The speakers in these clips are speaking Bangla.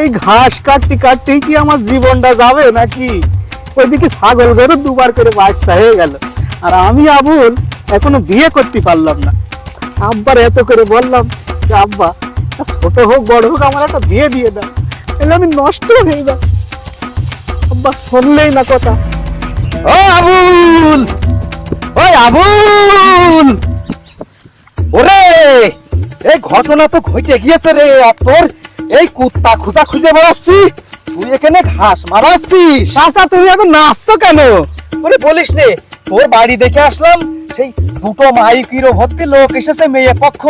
এই ঘাস কাটতে কাটতে কি আমার জীবনটা যাবে নাকি? ওইদিকে ছাগল গরু দুবার করে বাচ্চা হয়ে গেল, আর আমি আবুল এখনো বিয়ে করতে পারলাম না। আব্বার এত করে বললাম যে আব্বা ছোট হোক বড় হোক আমার একটা বিয়ে দিয়ে দাও, এলে আমি নষ্ট হয়ে যাবো। আব্বা শুনলেই না কথা। ও আবুল, ওই আবুল, ওরে এই ঘটনা তো ঘটে গিয়েছে রে। তোর এই কুত্তা খুঁজা খুঁজে বেড়াচ্ছি, তুই এখানে ঘাস মারাচ্ছিস। চাচা তুমি এত নাচছো কেন? ওরে বলিস রে, তোর বাড়ি দেখে আসলাম, সেই দুটো মাইকিরো ভর্তি লোক এসেছে মেয়ে পক্ষ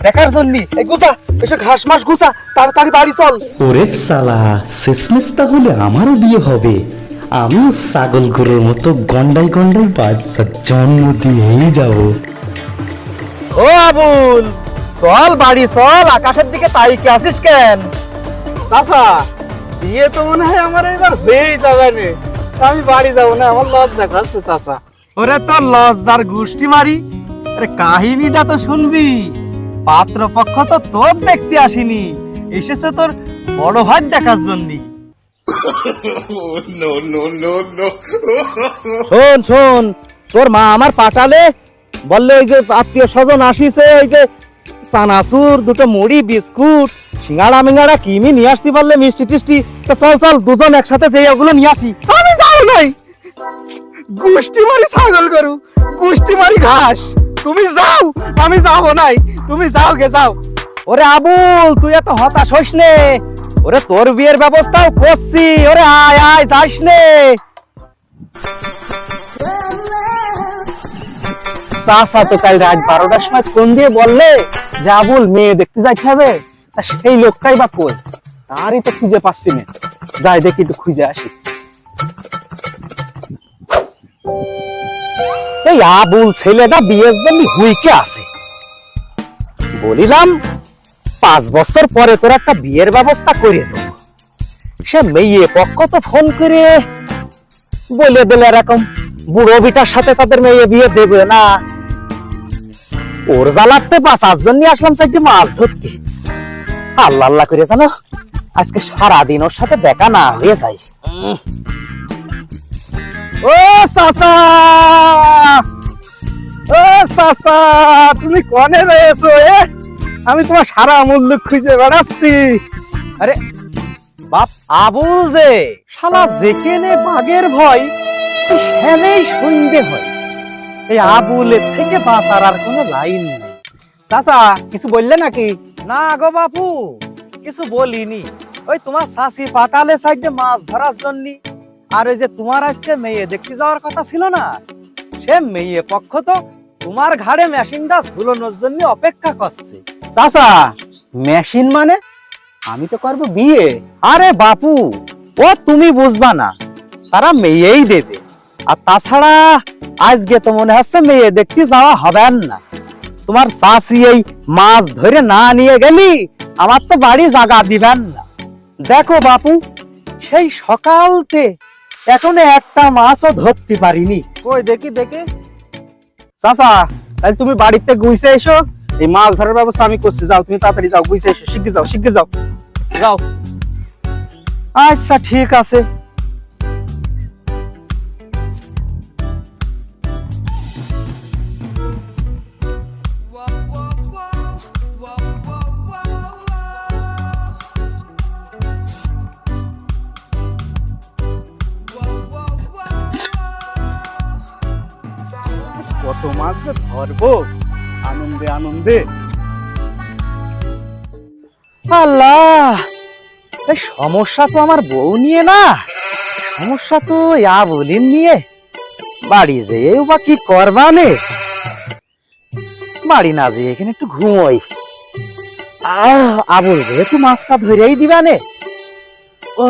দেখার জন্য। এই গুছা, এসে ঘাস মাস গুছা, তাড়াতাড়ি বাড়ি চল। ওরে সালা, শেষমেশ তাহলে আমারও বিয়ে হবে। আমিও ছাগল গরুর মতো গন্ডাই গন্ডাই বাচ্চা জন্ম দিয়েই যাবো। ও আবুল, চল বাড়ি চল, আকাশের দিকে তাইকে আসিস কেন? চাচা বিয়ে তো মনে হয় আমার এবার হয়েই যাবে না, আমি বাড়ি যাবো না, আমার লজ্জা করছে চাচা। ওরে তোর লজ্জার গুষ্টি মারি, আরে কাহিনীটা তো শুনবি। পাত্র পক্ষ তো তোর দেখতে আসেনি, এসেছে তোর বড় ভাই দেখার জন্য। শোন শোন, তোর মা আমার পাঠালে, বললে ওই যে আত্মীয় স্বজন আসিছে, ওই যে চানাচুর, দুটো মুড়ি, বিস্কুট, সিঙ্গাড়া মিঙ্গাড়া কিমি নিয়ে আসতে পারলে, মিষ্টি টিষ্টি। তো চল চল দুজন একসাথে যেই ওগুলো নিয়ে আসি। আমি যাও নাই, গুষ্টি মারি ছাগল গরু, গুষ্টি মারি ঘাস, তুমি যাও, আমি যাবো নাই, তুমি যাও গে যাও। ওরে আবুল, তুই এত হতাশ হইস নে, ওরে তোর বিয়ের ব্যবস্থাও করছি। ওরে আয় আয়, যাস নে। চাচা তো কাল রাত 12টার সময় ফোন দিয়ে বললে যে আবুল মেয়ে দেখতে যাইতে হবে, তা সেই লোকটাই বা কই? তারই তো খুঁজে পাচ্ছি না, যাই দেখি একটু খুঁজে আসি। এই আবুল ছেলেটা বিয়ের জন্য হুইকে আছে, বলিলাম 5 বছর পরে তোর একটা বিয়ের ব্যবস্থা করে দেবো। সে মেয়ে পক্ষ তো ফোন করে বলে দিলে এরকম বুড়ো বিটার সাথে তাদের মেয়ে বিয়ে দেবে না। ওর জ্বালাতে বাঁচার জন্য আসলাম চারটি মাছ ধরতে। আল্লাহ আল্লাহ করে জানো আজকে সারাদিন ওর সাথে দেখা না হয়ে যায়। ও চাচা, ও চাচা, তুমি কনে রয়েছো? আমি তোমার সারা মূল্য খুঁজে বেড়াচ্ছি। আরে বাপ আবুল, যে শালা যেখানে বাঘের ভয় সেখানেই সন্ধে হয়। এই আবুলের থেকে বাঁচার আর কোনো লাইন নেই। চাচা কিছু বললে নাকি? না গো বাপু, কিছু বলিনি। ওই তোমার শাশি পাটালে সাইডে মাছ ধরার জন্য, আর ওই যে তোমার আজকে মেয়ে দেখতে যাওয়ার কথা ছিল না, সে মেয়ে পক্ষ তো তোমার ঘাড়ে মেশিনটা ঝুলানোর জন্য অপেক্ষা করছে। চাচা মেশিন মানে? আমি তো করবো বিয়ে। আরে বাপু, ও তুমি বুঝবা না, তারা মেয়েই দেবে। আর তাছাড়া আজকে তো মনে হচ্ছে মেয়ে দেখতে যাওয়া হবে না। তোমার শাশি এই মাছ ধরে না নিয়ে গেলি আমার তো বাড়ি জাগা দিবেন না। দেখো বাপু, সেই সকালতে এখনো একটা মাছও ধরতে পারিনি। ওই দেখি দেখি। চাচা তাহলে তুমি বাড়িতে গুইছে এসো, এই মাছ ধরার ব্যবস্থা আমি করছি। যাও তুমি তাড়াতাড়ি যাও, গুইছে এসো, শিগগির যাও, শিগগির যাও। যাও। আচ্ছা ঠিক আছে। কত মাছ যে ধরবো আনন্দে আনন্দে। আল্লাহ, এই সমস্যা তো আমার বউ নিয়ে না, সমস্যা তো আবুলিন নিয়ে। বাড়ি যেয়েও বা কি করবানে, বাড়ি না যেয়ে এখানে একটু ঘুমোই। আবুল যেহেতু মাছটা ধরেই দিবানে। ও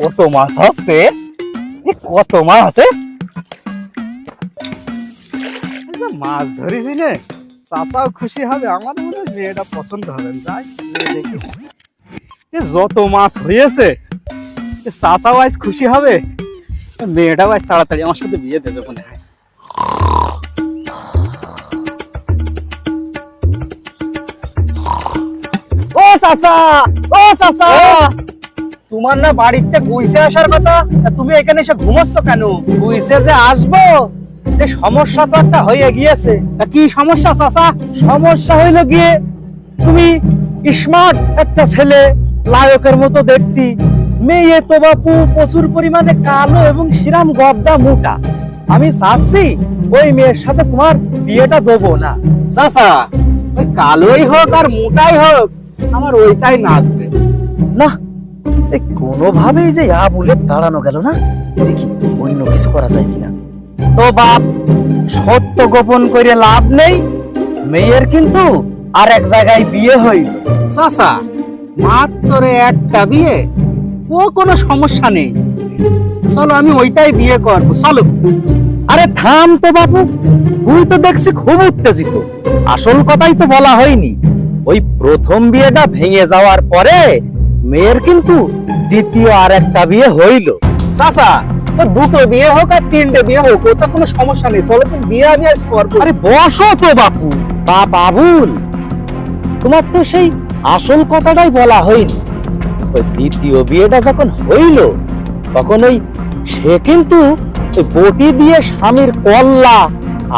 কত মাছ আছে, কত মাছ আছে। মাছ ধরেছি নে, চাচাও খুশি হবে, আমার মনে হয় মেয়েটা পছন্দ হবে। যাই দেখি। এ যত মাছ হয়েছে, চাচাও আজ খুশি হবে, মেয়েটাও আজ তাড়াতাড়ি আমার সাথে বিয়ে দেবে মনে হয়। ও চাচা, ও চাচা, তোমার না বাড়িতে গুইছে আসার কথা, তা তুমি এখানে এসে ঘুমোচ্ছ কেন? বুঝছে যে আসবো, যে সমস্যা তো একটা হয়ে গিয়েছে। তা কি সমস্যা চাচা? সমস্যা হইল গিয়ে, তুমি স্মার্ট একটা ছেলে, লায়কের মতো দেখতি, মেয়ে তো বাপু প্রচুর পরিমাণে কালো এবং শিরাম গবদা মোটা। আমি চাচ্ছি ওই মেয়ের সাথে তোমার বিয়েটা দেবো না। চাচা, ওই কালোই হোক আর মোটাই হোক, আমার ওইটাই নাচবে। না, এই কোনোভাবেই যে আবুলের দাঁড়ানো গেল না, দেখি অন্য কিছু করা যায় কিনা। তো বাপ, সত্য গোপন করে লাভ নেই, মেয়ের কিন্তু আর এক জায়গায় বিয়ে হইল। চাচা, মাত্র একটা বিয়ে, ও কোনো সমস্যা নেই, চলো আমি ওইটাই বিয়ে করবো, চলো। আরে থাম তো বাপু, তুই তো দেখছি খুব উত্তেজিত। আসল কথাই তো বলা হয়নি। ওই প্রথম বিয়েটা ভেঙে যাওয়ার পরে মেয়ের কিন্তু দ্বিতীয় আর একটা বিয়ে হইল। চাচা, ও দুটো বিয়ে হোক আর তিনটে বিয়ে হোক, ওটা কোনো সমস্যা নেই, চলো তুমি বিয়ে আমি আজ করবো। আরে বসো তো বাপু। বাবুল, তোমার তো সেই আসল কথাটাই বলা হয়নি। ওই দ্বিতীয় বিয়েটা যখন হইল, তখন ওই সে কিন্তু ওই বটি দিয়ে স্বামীর কল্লা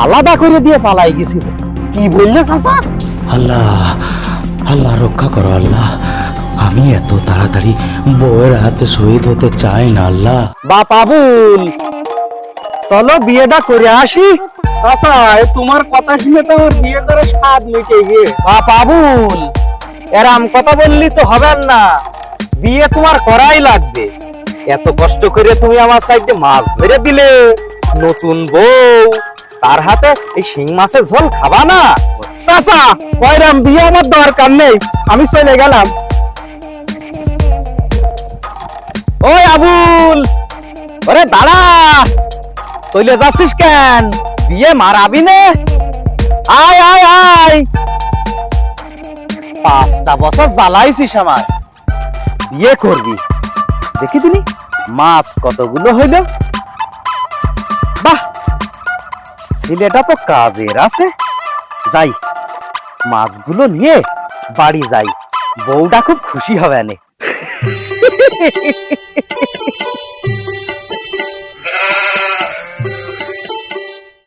আলাদা করে দিয়ে পালাই গেছিল। কি বললে চাচা? আল্লাহ, আল্লাহ রক্ষা করো আল্লাহ, আমি এত তাড়াতাড়ি বউয়ের হাতে শহীদ হতে চাই না আল্লাহ। বাবুল, চলো বিয়েটা করে আসি। চাচা, তোমার কথা শুনে তো আমার বিয়ে করে স্বাদ মিটে গিয়ে। বাবুল, এরাম কথা বললি তো হবে না, বিয়ে তোমার করাই লাগবে। এত কষ্ট করে তুমি আমার সাইডে মাছ ধরে দিলে, নতুন বউ, তার হাতে এই শিং মাছের ঝোল খাবা না? চাচা, ওইরাম বিয়ে আমার দরকার নেই, আমি চলে গেলাম। ওই আবুল, ওরে দাঁড়া, চলে যাচ্ছিস কেন? বিয়ে মারাবি নে? আয় আয় আয়, 5টা বছর জ্বালাইছিস আমার, বিয়ে করবি। দেখি তুমি মাছ কতগুলো হইল। বাহ, ছেলেটা তো কাজের আছে। যাই, মাছগুলো নিয়ে বাড়ি যাই, বউটা খুব খুশি হবে না।